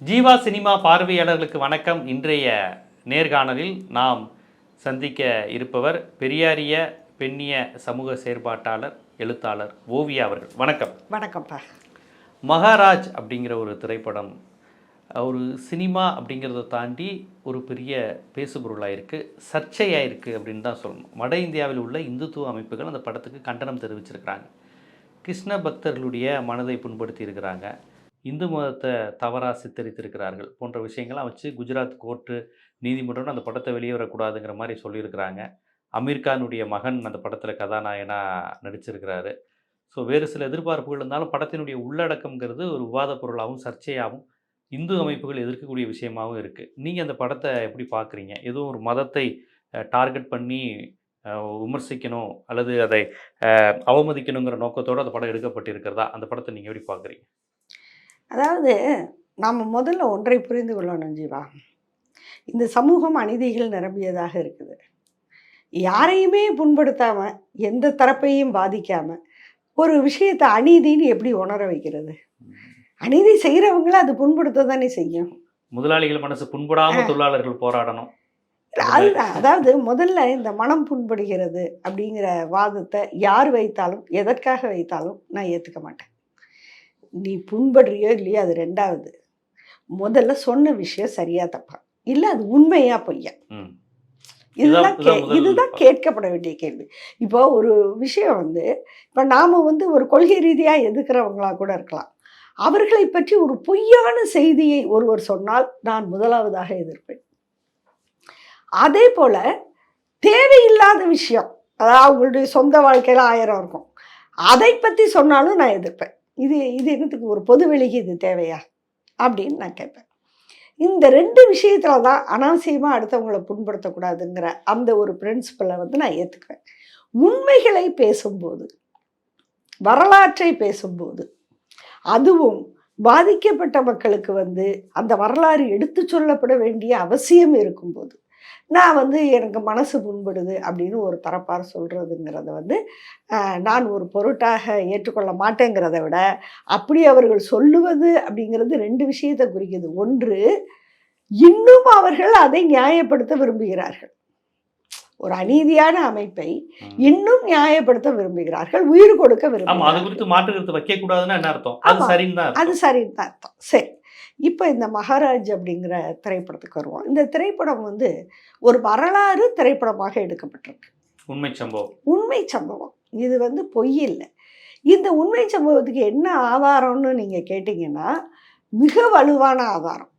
Jeeva cinema பார்வையாளர்களுக்கு வணக்கம். இன்றைய நேர்காணலில் நாம் சந்திக்க இருப்பவர் பெரியாரிய பெண்ணிய சமூக செயற்பாட்டாளர், எழுத்தாளர் ஓவியா அவர்கள். வணக்கம். வணக்கம்ப்பா. மகாராஜ் அப்படிங்கிற ஒரு திரைப்படம் ஒரு சினிமா அப்படிங்கிறத தாண்டி ஒரு பெரிய பேசுபொருளாக இருக்குது, சர்ச்சையாக இருக்குது அப்படின்னு தான் சொல்லணும். வட இந்தியாவில் உள்ள இந்துத்துவ அமைப்புகள் அந்த படத்துக்கு கண்டனம் தெரிவிச்சிருக்கிறாங்க. கிருஷ்ண பக்தர்களுடைய மனதை புண்படுத்தி இருக்கிறாங்க, இந்து மதத்தை தவறாக சித்தரித்திருக்கிறார்கள் போன்ற விஷயங்கள்லாம் வச்சு குஜராத் கோர்ட்டு நீதிமன்றம் அந்த படத்தை வெளியே வரக்கூடாதுங்கிற மாதிரி சொல்லியிருக்கிறாங்க. அமீர்கானுடைய மகன் அந்த படத்தில் கதாநாயகனாக நடிச்சிருக்கிறாரு. ஸோ வேறு சில எதிர்பார்ப்புகள் இருந்தாலும் படத்தினுடைய உள்ளடக்கம்ங்கிறது ஒரு விவாத பொருளாகவும் சர்ச்சையாகவும் இந்து அமைப்புகள் எதிர்க்கக்கூடிய விஷயமாகவும் இருக்குது. நீங்கள் அந்த படத்தை எப்படி பார்க்குறீங்க? எதுவும் ஒரு மதத்தை டார்கெட் பண்ணி விமர்சிக்கணும் அல்லது அதை அவமதிக்கணுங்கிற நோக்கத்தோடு அந்த படம் எடுக்கப்பட்டிருக்கிறதா? அந்த படத்தை நீங்கள் எப்படி பார்க்குறீங்க? அதாவது நாம் முதல்ல ஒன்றை புரிந்து கொள்ளணும் ஜீவா. இந்த சமூகம் அநீதிகள் நிரம்பியதாக இருக்குது. யாரையுமே புண்படுத்தாமல், எந்த தரப்பையும் பாதிக்காமல் ஒரு விஷயத்தை அநீதின்னு எப்படி உணர வைக்கிறது? அநீதி செய்கிறவங்கள அது புண்படுத்த தானே செய்யும். முதலாளிகள் மனசு புண்படாமல் தொழிலாளர்கள் போராடணும். அதுதான். அதாவது முதல்ல இந்த மனம் புண்படுகிறது அப்படிங்கிற வாதத்தை யார் வைத்தாலும், எதற்காக வைத்தாலும் நான் ஏற்றுக்க மாட்டேன். நீ புண்படுறியோ இல்லையோ அது ரெண்டாவது. முதல்ல சொன்ன விஷயம் சரியா தப்பா, இல்லை அது உண்மையா பொய்யா, இதுதான் கேட்கப்பட வேண்டிய கேள்வி. இப்போ ஒரு விஷயம் இப்போ நாம் ஒரு கொள்கை ரீதியாக எதிர்க்கிறவங்களா கூட இருக்கலாம். அவர்களை பற்றி ஒரு பொய்யான செய்தியை ஒருவர் சொன்னால் நான் முதலாவதாக எதிர்ப்பேன். அதே போல தேவையில்லாத விஷயம், அதாவது அவங்களுடைய சொந்த வாழ்க்கையில் 1000 இருக்கும், அதை பற்றி சொன்னாலும் நான் எதிர்ப்பேன். இது என்னத்துக்கு ஒரு பொது வெளிக்கு இது தேவையா அப்படின்னு நான் கேட்பேன். இந்த 2 விஷயத்தில் தான் அனாவசியமாக அடுத்தவங்களை புண்படுத்தக்கூடாதுங்கிற அந்த ஒரு பிரின்சிபலை நான் ஏற்றுக்குவேன். உண்மைகளை பேசும்போது, வரலாற்றை பேசும்போது, அதுவும் பாதிக்கப்பட்ட மக்களுக்கு அந்த வரலாறு எடுத்து சொல்லப்பட வேண்டிய அவசியம் இருக்கும்போது நான் எனக்கு மனசு புண்படுது அப்படின்னு ஒரு தரப்பார் சொல்கிறதுங்கிறத நான் ஒரு பொருட்டாக ஏற்றுக்கொள்ள மாட்டேங்கிறத விட, அப்படி அவர்கள் சொல்லுவது அப்படிங்கிறது 2 விஷயத்தை குறிக்குது. ஒன்று, இன்னும் அவர்கள் அதை நியாயப்படுத்த விரும்புகிறார்கள். ஒரு அநீதியான அமைப்பை இன்னும் நியாயப்படுத்த விரும்புகிறார்கள், உயிர் கொடுக்க விரும்புகிறார்கள். அது சரின்னு தான் அர்த்தம். சரி, இப்போ இந்த மகாராஜ் அப்படிங்கிற திரைப்படத்துக்கு வருவோம். இந்த திரைப்படம் ஒரு வரலாறு திரைப்படமாக எடுக்கப்பட்டிருக்கு. உண்மை சம்பவம். இது பொய் இல்லை. இந்த உண்மை சம்பவத்துக்கு என்ன ஆதாரம்னு நீங்கள் கேட்டிங்கன்னா, மிக வலுவான ஆதாரம்.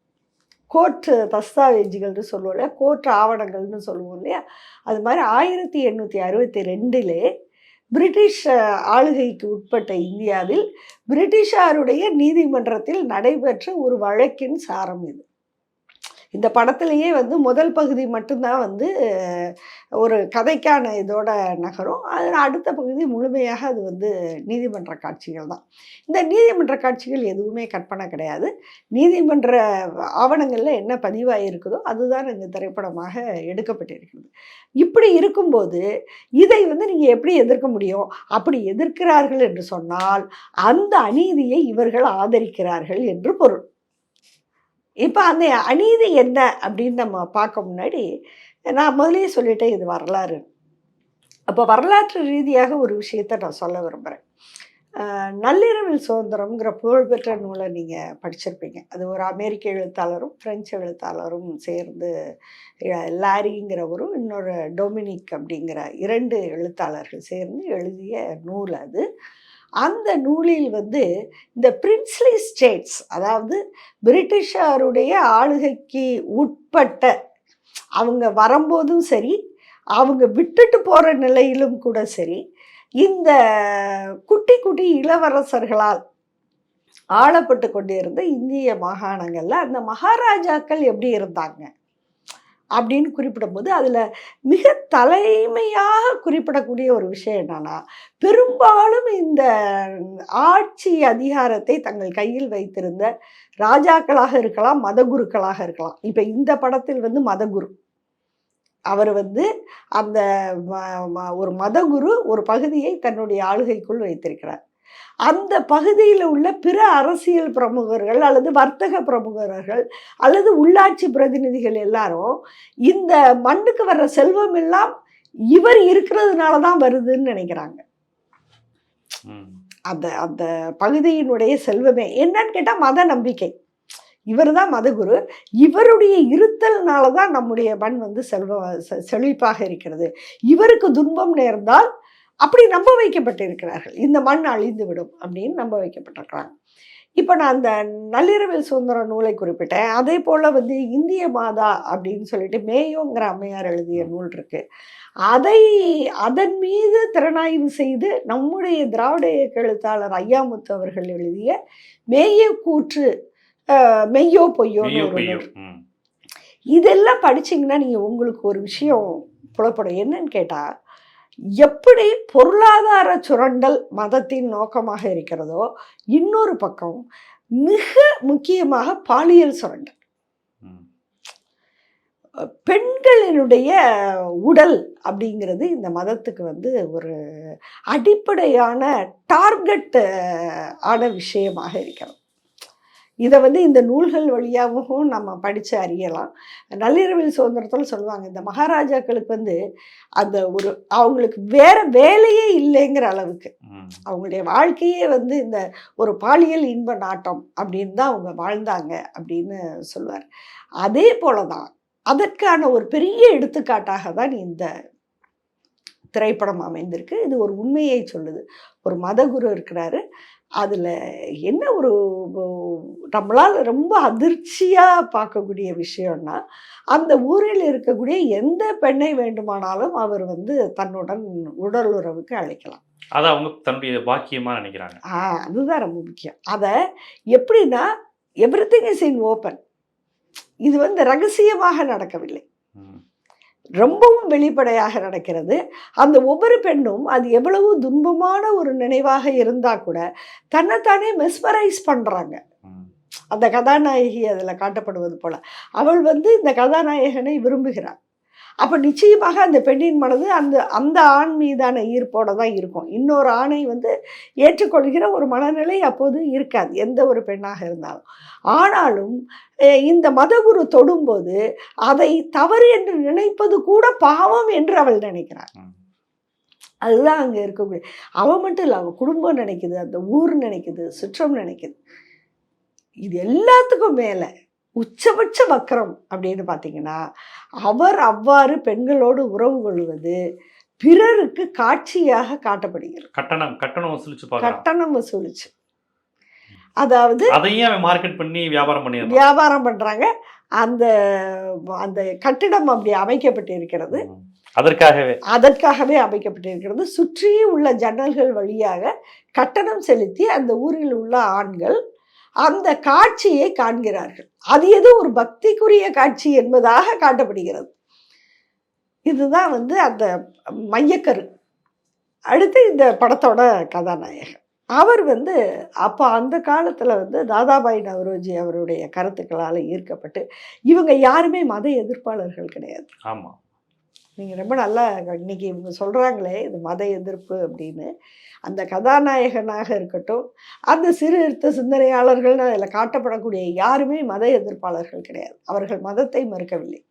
கோர்ட்டு தஸ்தாவேஜுகள்னு சொல்லுவோம் இல்லையா, கோர்ட் ஆவணங்கள்னு சொல்லுவோம் இல்லையா, அது மாதிரி 1862 பிரிட்டிஷ் ஆளுகைக்கு உட்பட்ட இந்தியாவில் பிரிட்டிஷாருடைய நீதிமன்றத்தில் நடைபெற்ற ஒரு வழக்கின் சாரம் இது. இந்த படத்துலேயே முதல் பகுதி மட்டும்தான் ஒரு கதைக்கான இதோட நகரும். அதில் அடுத்த பகுதி முழுமையாக அது நீதிமன்ற காட்சிகள் தான். இந்த நீதிமன்ற காட்சிகள் எதுவுமே கற்பனை கிடையாது. நீதிமன்ற ஆவணங்களில் என்ன பதிவாக இருக்குதோ அதுதான் இந்த திரைப்படமாக எடுக்கப்பட்டிருக்கிறது. இப்படி இருக்கும்போது இதை நீங்கள் எப்படி எதிர்க்க முடியும்? அப்படி எதிர்க்கிறார்கள் என்று சொன்னால் அந்த அநீதியை இவர்கள் ஆதரிக்கிறார்கள் என்று பொருள். இப்போ அந்த அநீதி என்ன அப்படின்னு நம்ம பார்க்க முன்னாடி நான் முதலே சொல்லிட்டேன், இது வரலாறு. அப்போ வரலாற்று ரீதியாக ஒரு விஷயத்தை நான் சொல்ல விரும்புகிறேன். நள்ளிரவில் சுதந்திரம்ங்கிற புகழ்பெற்ற நூலை நீங்கள் படிச்சிருப்பீங்க. அது ஒரு அமெரிக்க எழுத்தாளரும் பிரெஞ்சு எழுத்தாளரும் சேர்ந்து, லாரிங்கிறவரும் இன்னொரு டொமினிக் அப்படிங்கிற 2 எழுத்தாளர்கள் சேர்ந்து எழுதிய நூல் அது. அந்த நூலில் இந்த பிரின்ஸ்லி ஸ்டேட்ஸ், அதாவது பிரிட்டிஷாருடைய ஆளுகைக்கு உட்பட்ட, அவங்க வரும்போதும் சரி, அவங்க விட்டுட்டு போகிற நிலையிலும் கூட சரி, இந்த குட்டி குட்டி இளவரசர்களால் ஆளப்பட்டு கொண்டிருந்த இந்திய மாகாணங்களில் அந்த மகாராஜாக்கள் எப்படி இருந்தாங்க அப்படின்னு குறிப்பிடும்போது அதில் மிக தலைமையாக குறிப்பிடக்கூடிய ஒரு விஷயம் என்னன்னா, பெரும்பாலும் இந்த ஆட்சி அதிகாரத்தை தங்கள் கையில் வைத்திருந்த ராஜாக்களாக இருக்கலாம், மதகுருக்களாக இருக்கலாம். இப்போ இந்த படத்தில் மதகுரு, அவர் அந்த ஒரு மதகுரு ஒரு பகுதியை தன்னுடைய ஆளுகைக்குள் வைத்திருக்கிறார். அந்த பகுதியில் உள்ள பிற அரசியல் பிரமுகர்கள் அல்லது வர்த்தக பிரமுகர்கள் அல்லது உள்ளாட்சி பிரதிநிதிகள் எல்லாரும் இந்த மண்ணுக்கு வர்ற செல்வம் எல்லாம் இவர் இருக்கிறதுனால தான் வருதுன்னு நினைக்கிறாங்க. அந்த அந்த பகுதியினுடைய செல்வமே என்னன்னு கேட்டால் மத நம்பிக்கை. இவர் தான் மதகுரு, இவருடைய இருத்தல்னால தான் நம்முடைய மண் வந்து செழிப்பாக இருக்கிறது. இவருக்கு துன்பம் நேர்ந்தால் அப்படி நம்ப வைக்கப்பட்டிருக்கிறார்கள். இந்த மண் அழிந்து விடும் அப்படின்னு நம்ப வைக்கப்பட்டிருக்கிறாங்க. இப்போ நான் அந்த நள்ளிரவில் சுதந்திர நூலை குறிப்பிட்டேன். அதே போல் வந்து இந்திய மாதா அப்படின்னு சொல்லிட்டு மேயோங்கிற அம்மையார் எழுதிய நூல் இருக்கு. அதன் மீது திறனாய்வு செய்து நம்முடைய திராவிட இயக்க எழுத்தாளர் ஐயாமுத்து அவர்கள் எழுதிய மேய கூற்று மெய்யோ பொய்யோன்னு ஒரு நூல். இதெல்லாம் படிச்சிங்கன்னா நீங்கள் உங்களுக்கு ஒரு விஷயம் புலப்படும். என்னன்னு கேட்டால், எப்படி பொருளாதார சுரண்டல் மதத்தின் நோக்கமாக இருக்கிறதோ, இன்னொரு பக்கம் மிக முக்கியமாக பாலியல் சுரண்டல். பெண்களினுடைய உடல் அப்படிங்கிறது இந்த மதத்துக்கு வந்து ஒரு அடிப்படையான டார்கெட் ஆன விஷயமாக இருக்கிறது. இதை வந்து இந்த நூல்கள் வழியாகவும் நம்ம படித்து அறியலாம். நள்ளிரவில் சுதந்திரத்தில் சொல்லுவாங்க, இந்த மகாராஜாக்களுக்கு வந்து அந்த ஒரு அவங்களுக்கு வேற வேலையே இல்லைங்கிற அளவுக்கு அவங்களுடைய வாழ்க்கையே வந்து இந்த ஒரு பாலியல் இன்ப நாட்டம் அப்படின்னு தான் அவங்க வாழ்ந்தாங்க அப்படின்னு சொல்லுவார். அதே போல தான் அதற்கான ஒரு பெரிய எடுத்துக்காட்டாக தான் இந்த திரைப்படம் அமைந்திருக்கு. இது ஒரு உண்மையை சொல்லுது. ஒரு மதகுரு இருக்கிறாரு. அதில் என்ன ஒரு நம்மளால் ரொம்ப அதிர்ச்சியாக பார்க்கக்கூடிய விஷயம்னா, அந்த ஊரில் இருக்கக்கூடிய எந்த பெண்ணை வேண்டுமானாலும் அவர் வந்து தன்னுடன் உடல் உறவுக்கு அழைக்கலாம். அதை அவங்க தன்னுடைய பாக்கியமாக நினைக்கிறாங்க. அதுதான் ரொம்ப முக்கியம். அதை எப்படின்னா, எவ்ரிதிங் இஸ் இன் ஓப்பன். இது வந்து ரகசியமாக நடக்கவில்லை, ரொம்பவும் வெளிப்படையாக நடக்கிறது. அந்த ஒவ்வொரு பெண்ணும் அது எவ்வளவு துன்பமான ஒரு நினைவாக இருந்தால் கூட தன்னைத்தானே மெஸ்மரைஸ் பண்ணுறாங்க. அந்த கதாநாயகி அதில் காட்டப்படுவது போல அவள் வந்து இந்த கதாநாயகனை விரும்புகிறாள். அப்போ நிச்சயமாக அந்த பெண்ணின் மனது அந்த ஆண் மீதான ஈர்ப்போடு தான் இருக்கும். இன்னொரு ஆணை வந்து ஏற்றுக்கொள்கிற ஒரு மனநிலை அப்போது இருக்காது, எந்த ஒரு பெண்ணாக இருந்தாலும். ஆனாலும் இந்த மதகுரு தொடும்போது அதை தவறு என்று நினைப்பது கூட பாவம் என்று அவள் நினைக்கிறாள். அதுதான் அங்கே இருக்கக்கூடிய. அவன் மட்டும் இல்லை, அவள் குடும்பம் நினைக்குது, அந்த ஊர் நினைக்குது, சுற்றம் நினைக்குது. இது எல்லாத்துக்கும் மேலே உச்சபட்ச வக்கரம் அப்படின்னு பார்த்தீங்கன்னா, அவர் அவ்வாறு பெண்களோடு உறவு கொள்வது பிறருக்கு காட்சியாக காட்டப்படுகிறது. கட்டணம் வசூலிச்சு, அதாவது அதையும் மார்க்கெட் பண்ணி வியாபாரம் பண்றாங்க. அந்த அந்த கட்டிடம் அப்படி அமைக்கப்பட்டிருக்கிறது, அதற்காகவே அமைக்கப்பட்டிருக்கிறது. சுற்றி உள்ள ஜன்னல்கள் வழியாக கட்டணம் செலுத்தி அந்த ஊரில் உள்ள ஆண்கள் அந்த காட்சியை காண்கிறார்கள். அது ஏதோ ஒரு பக்திக்குரிய காட்சி என்பதாக காட்டப்படுகிறது. இதுதான் வந்து அந்த மையக்கரு. அடுத்து இந்த படத்தோட கதாநாயகன் அவர் வந்து அப்போ அந்த காலத்தில் வந்து தாதாபாய் நவ்ரோஜி அவருடைய கருத்துக்களால் ஈர்க்கப்பட்டு, இவங்க யாருமே மத எதிர்ப்பாளர்கள் கிடையாது. ஆமாம், நீங்கள் ரொம்ப நல்லா இன்னைக்கு இவங்க சொல்கிறாங்களே இது மத எதிர்ப்பு அப்படின்னு. அந்த கதாநாயகனாக இருக்கட்டும், அந்த சீர்திருத்த சிந்தனையாளர்கள்னு அதில் காட்டப்படக்கூடிய யாருமே மத எதிர்ப்பாளர்கள் கிடையாது. அவர்கள் மதத்தை மறுக்கவில்லை,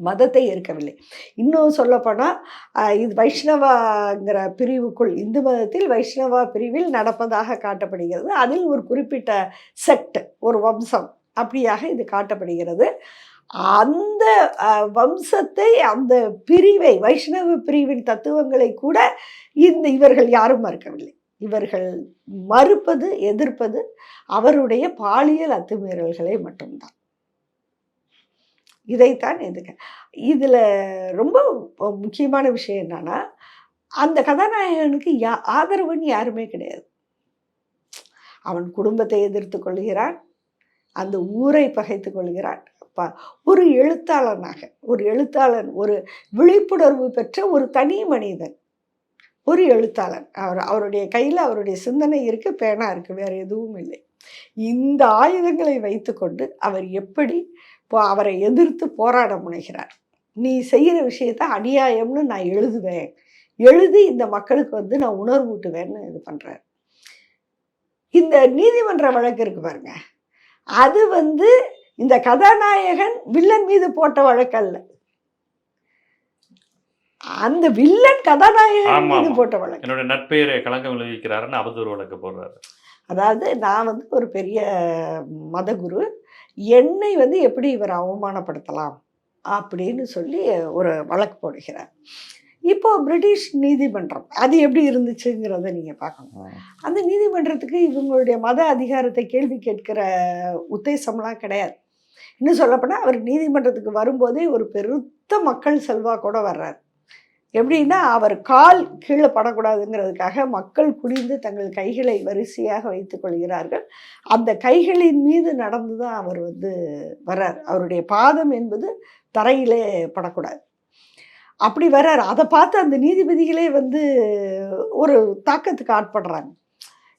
மதத்தை ஏற்கவில்லை. இன்னும் சொல்லப்போனால் இது வைஷ்ணவாங்கிற பிரிவுக்குள், இந்து மதத்தில் வைஷ்ணவா பிரிவில் நடப்பதாக காட்டப்படுகிறது. அதில் ஒரு குறிப்பிட்ட செக்ட், ஒரு வம்சம் அப்படியாக இது காட்டப்படுகிறது. அந்த வம்சத்தை, அந்த பிரிவை, வைஷ்ணவ பிரிவின் தத்துவங்களை கூட இவர்கள் யாரும் மறுக்கவில்லை. இவர்கள் மறுப்பது, எதிர்ப்பது அவருடைய பாலியல் அத்துமீறல்களை மட்டும்தான். இதைத்தான் இதில் ரொம்ப முக்கியமான விஷயம் என்னன்னா, அந்த கதாநாயகனுக்கு ஆதரவுன்னு யாருமே கிடையாது. அவன் குடும்பத்தை எதிர்த்து கொள்கிறான், அந்த ஊரை பகைத்து கொள்கிறான். ஒரு எழுத்தாளனாக, ஒரு எழுத்தாளன், ஒரு விழிப்புணர்வு பெற்ற ஒரு தனி மனிதன், ஒரு எழுத்தாளன். அவருடைய கையில் அவருடைய சிந்தனை இருக்குது, பேனா இருக்குது, வேறு எதுவும் இல்லை. இந்த ஆயுதங்களை வைத்துக்கொண்டு அவர் எப்படி அவரை எதிர்த்து போராட முனைகிறார். நீ செய்கிற விஷயத்த அநியாயம்னு நான் எழுதுவேன், எழுதி இந்த மக்களுக்கு வந்து நான் உணர்வூட்டுவேன்னு இது பண்ணுறார். இந்த நீதிமன்ற வழக்கு இருக்கு பாருங்க, அது வந்து இந்த கதாநாயகன் வில்லன் மீது போட்ட வழக்கு அல்ல, அந்த வில்லன் கதாநாயகன் மீது போட்ட வழக்கு. என்னோட நட்பெயரை களங்கம் விளைவிக்கிறாருன்னு அவதூறு வழக்கு போடுறாரு. அதாவது நான் வந்து ஒரு பெரிய மதகுரு, என்னை வந்து எப்படி இவர் அவமானப்படுத்தலாம் அப்படின்னு சொல்லி ஒரு வழக்கு போடுகிறார். இப்போ பிரிட்டிஷ் நீதிமன்றம் அது எப்படி இருந்துச்சுங்கிறத நீங்கள் பார்க்கணும். அந்த நீதிமன்றத்துக்கு இவங்களுடைய மத அதிகாரத்தை கேள்வி கேட்கிற உத்தேசம்லாம் கிடையாது. இன்னும் சொல்லப்போனால் அவர் நீதிமன்றத்துக்கு வரும்போதே ஒரு பெருத்த மக்கள் செல்வாக்கோட வர்றார். எப்படின்னா அவர் கால் கீழே படக்கூடாதுங்கிறதுக்காக மக்கள் குனிந்து தங்கள் கைகளை வரிசையாக வைத்துக் கொள்கிறார்கள். அந்த கைகளின் மீது நடந்து தான் அவர் வந்து வர்றார். அவருடைய பாதம் என்பது தரையிலே படக்கூடாது, அப்படி வர்றார். அதை பார்த்து அந்த நீதிபதிகளே வந்து ஒரு தாக்கத்துக்கு ஆட்படுறாங்க.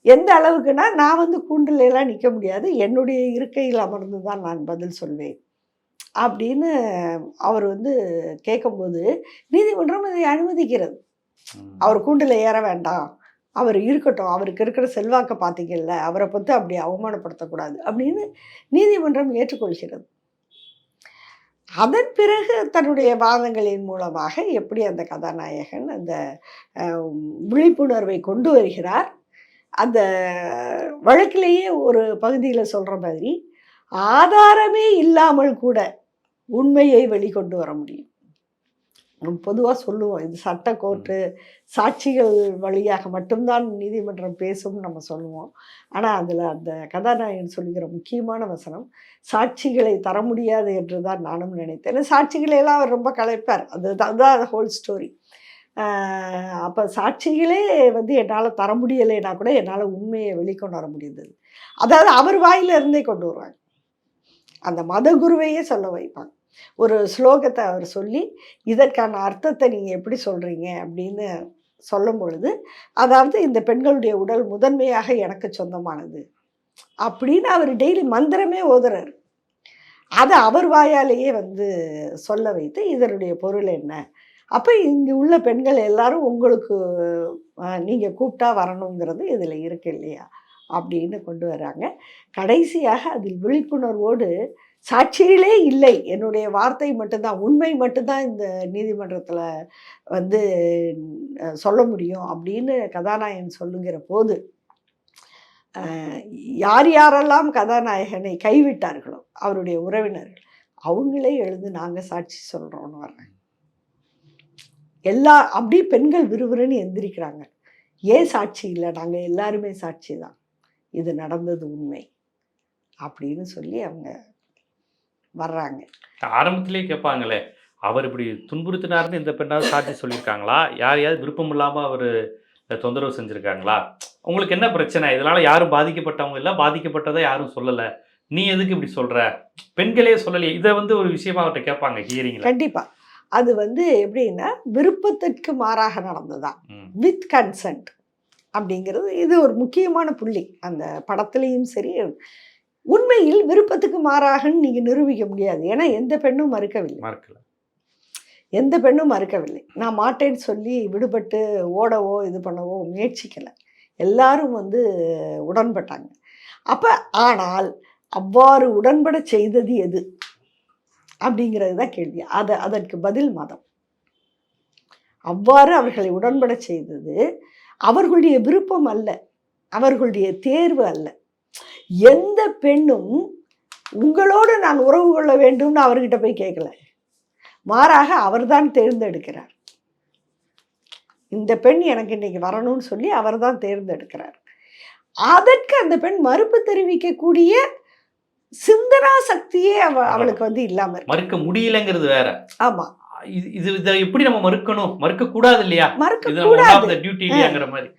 எந்த அளவுக்குன்னா, நான் வந்து கூண்டிலெல்லாம் நிற்க முடியாது, என்னுடைய இருக்கையில் அமர்ந்து தான் நான் பதில் சொல்வேன் அப்படின்னு அவர் வந்து கேட்கும்போது நீதிமன்றம் இதை அனுமதிக்கிறது. அவர் கூண்டில் ஏற வேண்டாம், அவர் இருக்கட்டும், அவருக்கு இருக்கிற செல்வாக்கை பார்த்தீங்கல்ல, அவரை பற்றி அப்படி அவமானப்படுத்தக்கூடாது அப்படின்னு நீதிமன்றம் ஏற்றுக்கொள்கிறது. அதன் பிறகு தன்னுடைய வாதங்களின் மூலமாக எப்படி அந்த கதாநாயகன் அந்த விழிப்புணர்வை கொண்டு வருகிறார். அந்த வழக்கிலேயே ஒரு பகுதியில் சொல்கிற மாதிரி, ஆதாரமே இல்லாமல் கூட உண்மையை வெளிக்கொண்டு வர முடியும். நம்ம பொதுவாக சொல்லுவோம், இது சட்ட கோர்ட்டு, சாட்சிகள் வழியாக மட்டும்தான் நீதிமன்றம் பேசும் நம்ம சொல்லுவோம். ஆனால் அதில் அந்த கதாநாயகன் சொல்லுகிற முக்கியமான வசனம், சாட்சிகளை தர முடியாது என்று தான் நானும் நினைத்தேன். சாட்சிகளையெல்லாம் அவர் ரொம்ப கலைப்பார், அதுதான் ஹோல் ஸ்டோரி. அப்போ சாட்சிகளே வந்து என்னால் தர முடியலைன்னா கூட என்னால் உண்மையை வெளிக்கொண்டு வர முடிந்தது. அதாவது அவர் வாயிலிருந்தே கொண்டு வருவாங்க, அந்த மதகுருவையே சொல்ல வைப்பாங்க. ஒரு ஸ்லோகத்தை அவர் சொல்லி இதற்கான அர்த்தத்தை நீங்கள் எப்படி சொல்கிறீங்க அப்படின்னு சொல்லும் பொழுது, அதாவது இந்த பெண்களுடைய உடல் முதன்மையாக எனக்கு சொந்தமானது அப்படின்னு அவர் டெய்லி மந்திரமே ஓதுறாரு. அதை அவர் வாயாலேயே வந்து சொல்ல வைத்து இதனுடைய பொருள் என்ன, அப்போ இங்கே உள்ள பெண்கள் எல்லாரும் உங்களுக்கு நீங்கள் கூப்பிட்டா வரணுங்கிறது இதில் இருக்கு இல்லையா அப்படின்னு கொண்டு வராங்க. கடைசியாக அதில் விழிப்புணர்வோடு, சாட்சிகளே இல்லை, என்னுடைய வார்த்தை மட்டும்தான், உண்மை மட்டும்தான் இந்த நீதிமன்றத்தில் வந்து சொல்ல முடியும் அப்படின்னு கதாநாயகன் சொல்லுங்கிற போது, யார் யாரெல்லாம் கதாநாயகனை கைவிட்டார்களோ அவருடைய உறவினர்கள் அவங்களே எழுந்து நாங்கள் சாட்சி சொல்கிறோன்னு வர்றாங்க. அப்படி பெண்கள் விறுவிறுன்னு எந்திரிக்கிறாங்க. ஏன் சாட்சி இல்லை, நாங்கள் எல்லாருமே சாட்சி தான், இது நடந்தது உண்மை அப்படின்னு சொல்லி அவங்க வர்றாங்க. ஆரம்பத்திலே கேட்பாங்களே, அவர் இப்படி துன்புறுத்தினார்னு இந்த பெண்ணாவது சாட்சி சொல்லியிருக்காங்களா, யாரையாவது விருப்பம் இல்லாமல் அவர் தொந்தரவு செஞ்சுருக்காங்களா, உங்களுக்கு என்ன பிரச்சனை, இதனால் யாரும் பாதிக்கப்பட்டவங்க இல்லை, பாதிக்கப்பட்டதை யாரும் சொல்லலை, நீ எதுக்கு இப்படி சொல்கிற, பெண்களே சொல்லலையே, இதை வந்து ஒரு விஷயமா அவர்கிட்ட கேட்பாங்க ஹியரிங்கில். கண்டிப்பாக அது வந்து எப்படின்னா விருப்பத்திற்கு மாறாக நடந்ததான், வித் கன்சென்ட் அப்படிங்கிறது இது ஒரு முக்கியமான புள்ளி அந்த படத்துலேயும் சரி. உண்மையில் விருப்பத்துக்கு மாறாகன்னு நீங்கள் நிரூபிக்க முடியாது, ஏன்னா எந்த பெண்ணும் மறுக்கவில்லை, எந்த பெண்ணும் மறுக்கவில்லை. நான் மாட்டேன்னு சொல்லி விடுபட்டு ஓடவோ இது பண்ணவோ முயற்சிக்கலை, எல்லாரும் வந்து உடன்பட்டாங்க. அப்போ ஆனால் அவ்வாறு உடன்பட செய்தது எது அப்படிங்கிறது தான் கேள்வி. அதற்கு பதில் மதம். அவ்வாறு அவர்களை உடன்பட செய்தது அவர்களுடைய விருப்பம் அல்ல, அவர்களுடைய தேர்வு அல்ல. எந்த பெண்ணும் உங்களோடு நான் உறவு கொள்ள வேண்டும்னு அவர்கிட்ட போய் கேட்கல, மாறாக அவர்தான் தேர்ந்தெடுக்கிறார். இந்த பெண் எனக்கு இன்னைக்கு வரணும்னு சொல்லி அவர் தான் தேர்ந்தெடுக்கிறார். அதற்கு அந்த பெண் மறுப்பு தெரிவிக்கக்கூடிய சிந்தனா சக்தியே அவளுக்கு வந்து இல்லாம மறுக்க முடியலங்கிறது வேற. ஆமா, இதை எப்படி நம்ம மறுக்கணும், மறுக்க கூடாது இல்லையா, மறுக்க கூடாது, டியூட்டிங்கிற மாதிரி.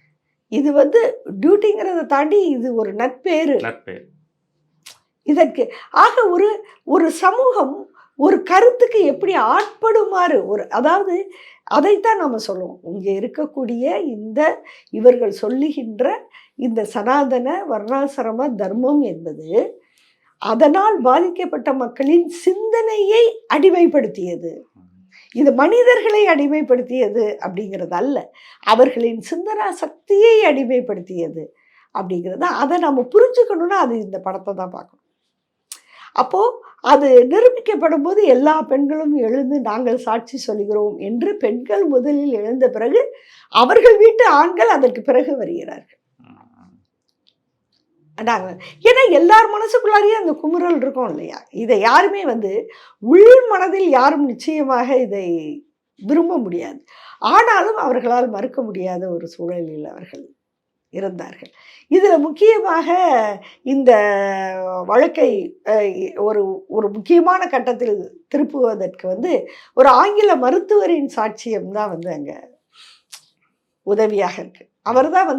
இது வந்து டியூட்டிங்கிறத தாண்டி இது ஒரு நட்பேறு. இதற்கு ஆக ஒரு சமூகம் ஒரு கருத்துக்கு எப்படி ஆட்படுமாறு அதாவது அதைத்தான் நம்ம சொல்லுவோம். இங்கே இருக்கக்கூடிய இவர்கள் சொல்லுகின்ற இந்த சனாதன வர்ணாசிரம தர்மம் என்பது அதனால் பாதிக்கப்பட்ட மக்களின் சிந்தனையை அடிமைப்படுத்தியது. இது மனிதர்களை அடிமைப்படுத்தியது அப்படிங்கிறது அல்ல, அவர்களின் சிந்தனா சக்தியை அடிமைப்படுத்தியது. அப்படிங்கிறது. அதை நம்ம புரிஞ்சுக்கணுன்னா அது இந்த படத்தை தான் பார்க்கணும். அப்போது அது நிரூபிக்கப்படும் போது எல்லா பெண்களும் எழுந்து நாங்கள் சாட்சி சொல்கிறோம் என்று பெண்கள் முதலில் எழுந்த பிறகு அவர்கள் வீட்டு ஆண்கள் அதற்கு பிறகு வருகிறார்கள். ஏன்னா எல்லார் மனசுக்குள்ளாரையே அந்த குமுறல் இருக்கும் இல்லையா? இதை யாருமே உள் மனதில் யாரும் நிச்சயமாக இதை விரும்ப முடியாது. ஆனாலும் அவர்களால் மறுக்க முடியாத ஒரு சூழலில் அவர்கள் இருந்தார்கள். இதில் முக்கியமாக இந்த வழக்கை ஒரு ஒரு முக்கியமான கட்டத்தில் திருப்புவதற்கு ஒரு ஆங்கில மருத்துவரின் சாட்சியம் தான் அங்கே உதவியாக இருக்கு. அவர் தான்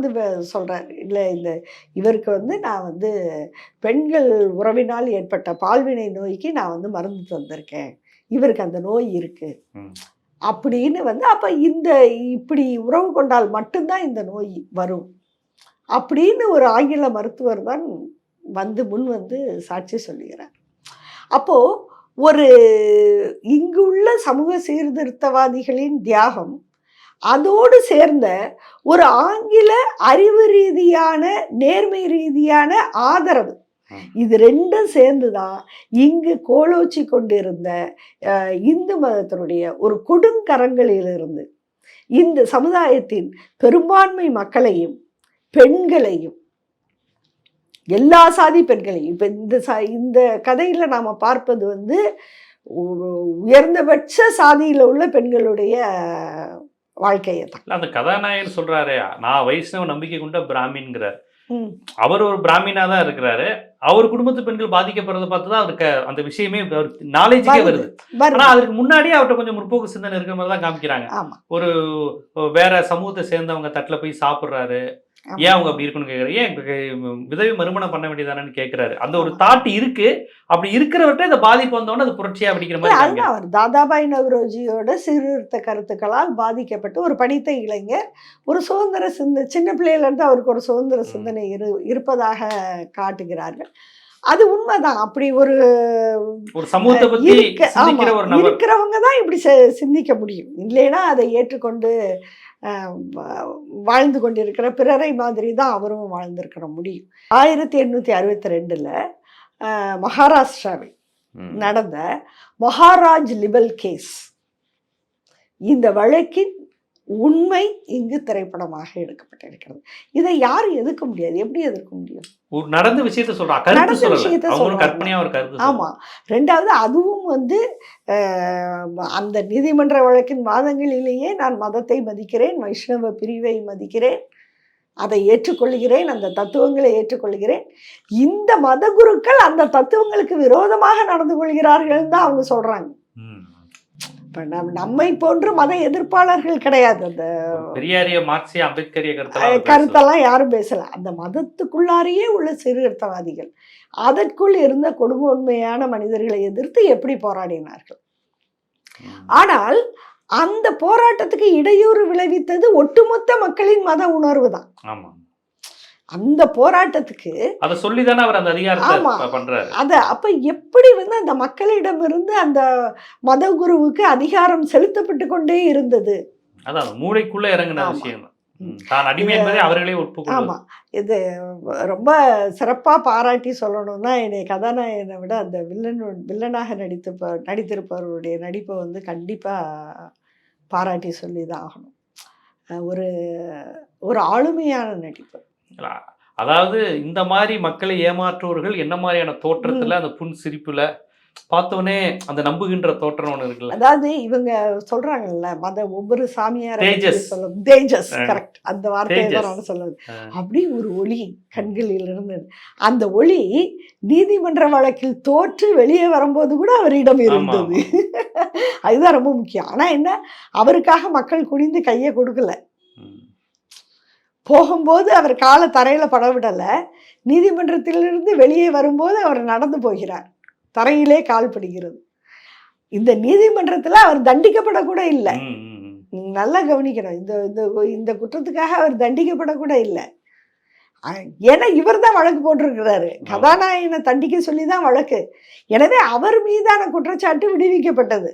சொல்கிறார், இல்லை இவருக்கு நான் பெண்கள் உறவினால் ஏற்பட்ட பால்வினை நோய்க்கு நான் மருந்து தந்திருக்கேன், இவருக்கு அந்த நோய் இருக்கு அப்படின்னு அப்போ இப்படி உறவு கொண்டால் மட்டும்தான் இந்த நோய் வரும் அப்படின்னு ஒரு ஆங்கில மருத்துவர் தான் முன் சாட்சி சொல்லுகிறார். அப்போது ஒரு இங்கு உள்ள சமூக சீர்திருத்தவாதிகளின் தியாகம் அதோடு சேர்ந்த ஒரு ஆங்கில அறிவு ரீதியான நேர்மை ரீதியான ஆதரவு, இது ரெண்டும் சேர்ந்துதான் இங்கு கோலோச்சி கொண்டிருந்த இந்து மதத்தினுடைய ஒரு கொடுங்கரங்களிலிருந்து இந்த சமுதாயத்தின் பெரும்பான்மை மக்களையும் பெண்களையும், எல்லா சாதி பெண்களையும், இப்போ இந்த கதையில் நாம் பார்ப்பது உயர்ந்தபட்ச சாதியில் உள்ள பெண்களுடைய வாழ்க்கையை தான். அந்த கதாநாயகன் சொல்றாரு, நான் வைஷ்ணவ நம்பிக்கை கொண்ட பிராமின்கிறார். அவர் ஒரு பிராமினா தான் இருக்கிறாரு. அவர் குடும்பத்து பெண்கள் பாதிக்கப்படுறத பார்த்து தான் அவருக்கு அந்த விஷயமே நாலேஜுக்கே வருது. ஆனா அதுக்கு முன்னாடியே அவர்கிட்ட கொஞ்சம் முற்போக்கு சிந்தனை இருக்கிற மாதிரி தான் காமிக்கிறாங்க. ஒரு வேற சமூகத்தை சேர்ந்தவங்க தட்டுல போய் சாப்பிடுறாரு, ஏன் அவங்க அப்படி இருக்குன்னு கேட்குறாரு, ஏன் விதவை மறுமணம் பண்ண வேண்டியதானு கேட்கிறாரு. அந்த ஒரு தாட் இருக்கு. அப்படி இருக்கிறவர்கிட்ட இந்த பாதிப்பு வந்தோடனே அது புரட்சியா அப்படிங்கிற மாதிரி. அவர் தாதாபாய் நவ்ரோஜியோட சீர்திருத்த கருத்துக்களால் பாதிக்கப்பட்டு ஒரு படித்த இளைஞர், ஒரு சுதந்திர சின்ன பிள்ளையில இருந்து அவருக்கு ஒரு சுதந்திர சிந்தனை இருப்பதாக காட்டுகிறார்கள். அது உண்மைதான். அப்படி ஒரு சமூகத்தை பத்தி இருக்கிறவங்க தான் இப்படி சிந்திக்க முடியும். இல்லைன்னா அதை ஏற்றுக்கொண்டு வாழ்ந்து கொண்டிருக்கிற பிறரை மாதிரி தான் அவரும் வாழ்ந்திருக்கிற முடியும். 1862 மகாராஷ்டிராவில் நடந்த மகாராஜ் லிபல் கேஸ், இந்த வழக்கின் உண்மை இங்கு திரைப்படமாக எடுக்கப்பட்டிருக்கிறது. இதை யாரும் எதிர்க்க முடியாது. எப்படி எதிர்க்க முடியும்? நடந்த விஷயத்தை சொல்றாங்க. ஆமா. ரெண்டாவது, அதுவும் அந்த நீதிமன்ற வழக்கின் வாதங்களிலேயே நான் மதத்தை மதிக்கிறேன், வைஷ்ணவ பிரிவை மதிக்கிறேன், அதை ஏற்றுக்கொள்கிறேன், அந்த தத்துவங்களை ஏற்றுக்கொள்கிறேன், இந்த மத குருக்கள் அந்த தத்துவங்களுக்கு விரோதமாக நடந்து கொள்கிறார்கள் தான் அவங்க சொல்றாங்க. இப்போ நம்மை போன்று மத எதிர்ப்பாளர்கள் கிடையாது. அந்த பெரியாரிய மார்க்சிய அம்பேத்கரிய கருத்தெல்லாம் யாரும் பேசல. அந்த மதத்துக்குள்ளாரையே உள்ள சீர்திருத்தவாதிகள் அதற்குள் இருந்த கொடுங்கோன்மையான மனிதர்களை எதிர்த்து எப்படி போராடினார்கள். ஆனால் அந்த போராட்டத்துக்கு இடையூறு விளைவித்தது ஒட்டுமொத்த மக்களின் மத உணர்வு தான். அந்த போராட்டத்துக்கு அதை சொல்லிதானே அவர் அந்த அதிகாரத்தை பண்றாரு. அப்ப எப்படி அந்த மக்களிடமிருந்து அந்த மத குருவுக்கு அதிகாரம் செலுத்தப்பட்டு கொண்டே இருந்தது. அதான் மூளைக்குள்ள இறங்கின விஷயம் தான் அடிமை என்பதை அவர்களே ஒப்புக்கொள்வது. ஆமா, இது ரொம்ப சிறப்பா பாராட்டி சொல்லணும்னா, என்னை கதாநாயகனை விட அந்த வில்லனாக நடித்திருப்பவருடைய நடிப்பை கண்டிப்பா பாராட்டி சொல்லிதான் ஆகணும். ஒரு ஆளுமையான நடிப்பு. அதாவது இந்த மாதிரி மக்களை ஏமாற்றுவர்கள் என்ன மாதிரியான தோற்றத்துல, அந்த புன் சிரிப்புல பார்த்தோன்னே அந்த நம்புகின்ற தோற்றம் ஒன்று இருக்குல்ல. அதாவது இவங்க சொல்றாங்கல்ல, ஒவ்வொரு சாமியார் தேஜஸ், கரெக்ட், அந்த வார்த்தையை தான் நான் சொல்லுது. அப்படி ஒரு ஒளி கண்களில் இருந்தது. அந்த ஒளி நீதிமன்ற வழக்கில் தோற்று வெளியே வரும்போது கூட அவரிடம் இருந்தது. அதுதான் ரொம்ப முக்கியம். ஆனா என்ன, அவருக்காக மக்கள் குனிந்து கையை கொடுக்கல. போகும்போது அவர் காலை தரையில் படவிடலை. நீதிமன்றத்திலிருந்து வெளியே வரும்போது அவர் நடந்து போகிறார், தரையிலே கால் படுகிறது. இந்த நீதிமன்றத்தில் அவர் தண்டிக்கப்படக்கூட இல்லை. நல்லா கவனிக்கணும், இந்த குற்றத்துக்காக அவர் தண்டிக்கப்படக்கூட இல்லை. ஏன்னா இவர் தான் வழக்கு போட்டிருக்கிறாரு, கதாநாயகனை தண்டிக்க சொல்லி தான் வழக்கு. எனவே அவர் மீதான குற்றச்சாட்டு விடுவிக்கப்பட்டது.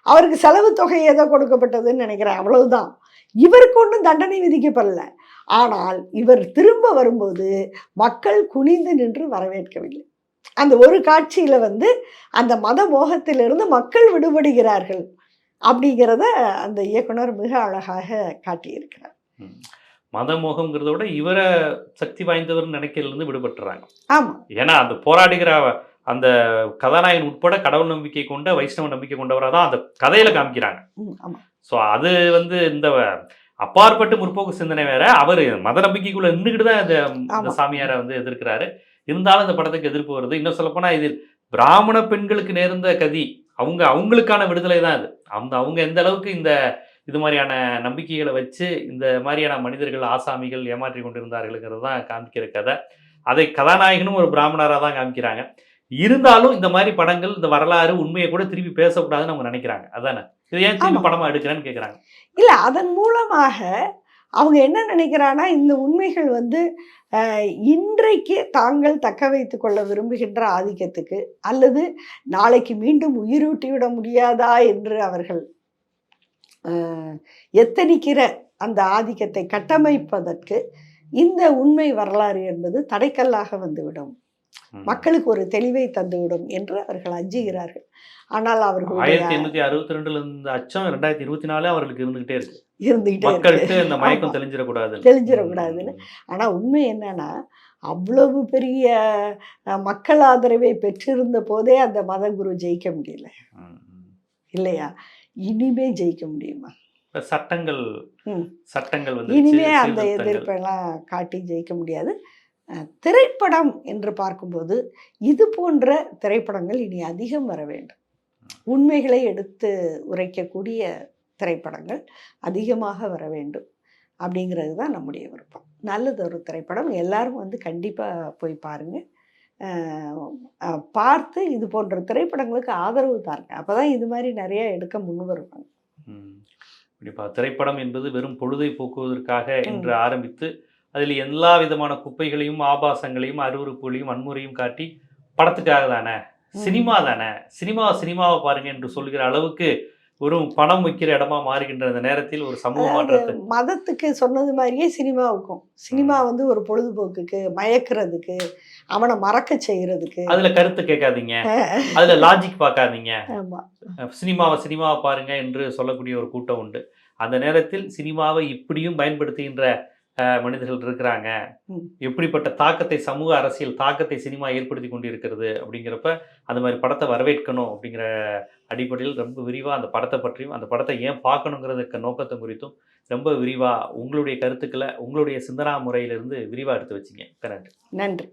அவருக்கு செலவு தொகை ஏதோ கொடுக்கப்பட்டதுன்னு நினைக்கிறேன், அவ்வளவுதான். இவருக்கு ஒன்றும் தண்டனை விதிக்கப்படல. ஆனால் இவர் திரும்ப வரும்போது மக்கள் குனிந்து நின்று வரவேற்கவில்லை. அந்த ஒரு காட்சியில வந்து அந்த மத மோகத்திலிருந்து மக்கள் விடுபடுகிறார்கள் அப்படிங்கிறத அந்த இயக்குனர் மிக அழகாக காட்டியிருக்கிறார். ம். மதமோகம்ங்கிறத விட இவரை சக்தி வாய்ந்தவர்னு நினைக்கிறதுலேருந்து விடுபட்டுறாங்க. ஆமா. ஏன்னா அந்த போராடுகிற அந்த கதாநாயகன் உட்பட கடவுள் நம்பிக்கை கொண்ட வைஷ்ணவ நம்பிக்கை கொண்டவராக தான் அந்த கதையில காமிக்கிறாங்க. ஆமா. ஸோ அது வந்து இந்த அப்பாற்பட்டு முற்போக்கு சிந்தனை வேற, அவர் மத நம்பிக்கைக்குள்ள நின்றுக்கிட்டு தான் இந்த ஆமா. சாமியாரை வந்து எதிர்க்கிறாரு. இருந்தாலும் இந்த படத்துக்கு எதிர்ப்பு வருது. இன்னும் சொல்லப்போனா இதில் பிராமண பெண்களுக்கு நேர்ந்த கதி, அவங்களுக்கான விடுதலை தான் இது. அவங்க எந்த அளவுக்கு இந்த இது மாதிரியான நம்பிக்கைகளை வச்சு இந்த மாதிரியான மனிதர்கள் ஆசாமிகள் ஏமாற்றி கொண்டிருந்தார்களுங்கிறது தான் காமிக்கிற கதை. அதை கதாநாயகனும் ஒரு பிராமணராக தான் காமிக்கிறாங்க. இருந்தாலும் இந்த மாதிரி படங்கள் இந்த வரலாறு உண்மையை கூட திருப்பி பேசக்கூடாதுன்னு அவங்க நினைக்கிறாங்க. அதானே இது ஏன் திருப்பி ஆமா. படமா எடுக்கிறேன்னு கேட்குறாங்க. இல்ல அதன் மூலமாக அவங்க என்ன நினைக்கிறான்னா, இந்த உண்மைகள் வந்து இன்றைக்கு தாங்கள் தக்க வைத்துக் கொள்ள விரும்புகின்ற ஆதிக்கத்துக்கு அல்லது நாளைக்கு மீண்டும் உயிரூட்டிவிட முடியாதா என்று அவர்கள் எத்தனிக்கிற அந்த ஆதிக்கத்தை கட்டமைப்பதற்கு இந்த உண்மை வரலாறு என்பது தடைக்கல்லாக வந்துவிடும், மக்களுக்கு ஒரு தெளிவை தந்துவிடும் என்று அவர்கள் அஞ்சுகிறார்கள். ஆனால் அவர்களுடைய 1862 இந்த அச்சம் 2024 அவர்களுக்கு இருந்துகிட்டே இருக்கு. இருந்துகிட்டே மக்களுக்கு இருக்கு. இந்த மயக்கம் ஆமா. தெளிஞ்சிடக்கூடாது. தெளிஞ்சிடக்கூடாதுன்னு. ஆனா உண்மை என்னன்னா, அவ்வளவு பெரிய மக்கள் ஆதரவை பெற்றிருந்த போதே அந்த மத குரு ஜெயிக்க முடியல இல்லையா? இனிமே ஜெயிக்க முடியுமா? இப்ப சட்டங்கள் ம். சட்டங்கள் வந்து இனிமே அந்த எதிர்ப்பெல்லாம் காட்டி ஜெயிக்க முடியாது. திரைப்படம் என்று பார்க்கும்போது இது போன்ற திரைப்படங்கள் இனி அதிகம் வர வேண்டும். உண்மைகளை எடுத்து உரைக்கக்கூடிய திரைப்படங்கள் அதிகமாக வர வேண்டும் அப்படிங்கிறது தான் நம்முடைய விருப்பம். நல்லது ஒரு திரைப்படம் எல்லாரும் வந்து கண்டிப்பாக போய் பாருங்கள். பார்த்து இது போன்ற திரைப்படங்களுக்கு ஆதரவு தாருங்க. அப்போ தான் இது மாதிரி நிறைய எடுக்க முன் வருவாங்க. கண்டிப்பாக திரைப்படம் என்பது வெறும் பொழுதை போக்குவதற்காக என்று ஆரம்பித்து அதில் எல்லா விதமான குப்பைகளையும் ஆபாசங்களையும் அருவருப்புகளையும் வன்முறையும் காட்டி படத்துக்காக தானே, சினிமா தானே, சினிமாவை பாருங்க என்று சொல்கிற அளவுக்கு ஒரு பணம் வைக்கிற இடமா மாறுகின்ற அந்த நேரத்தில் ஒரு சமூக மாற்றத்தை மதத்துக்கு சொன்னது மாதிரியே சினிமாவுக்கும் சினிமா வந்து ஒரு பொழுதுபோக்குக்கு மயக்கிறதுக்கு அவனை மறக்க செய்யறதுக்கு அதுல கருத்து கேட்காதீங்க, அதுல லாஜிக் பார்க்காதீங்க, ஆமா சினிமாவை பாருங்க என்று சொல்லக்கூடிய ஒரு கூட்டம் உண்டு. அந்த நேரத்தில் சினிமாவை இப்படியும் பயன்படுத்துகின்ற மனிதர்கள் இருக்கிறாங்க. எப்படிப்பட்ட தாக்கத்தை சமூக அரசியல் தாக்கத்தை சினிமா ஏற்படுத்தி கொண்டு இருக்கிறது அப்படிங்கிறப்ப அந்த மாதிரி படத்தை வரவேற்கணும் அப்படிங்கிற அடிப்படையில் ரொம்ப விரிவாக அந்த படத்தை பற்றியும் அந்த படத்தை ஏன் பார்க்கணுங்கிறதுக்கு நோக்கத்தை குறித்தும் ரொம்ப விரிவாக உங்களுடைய கருத்துக்களை உங்களுடைய சிந்தனா முறையிலிருந்து விரிவாக எடுத்து வச்சிங்க. நன்றி. நன்றி.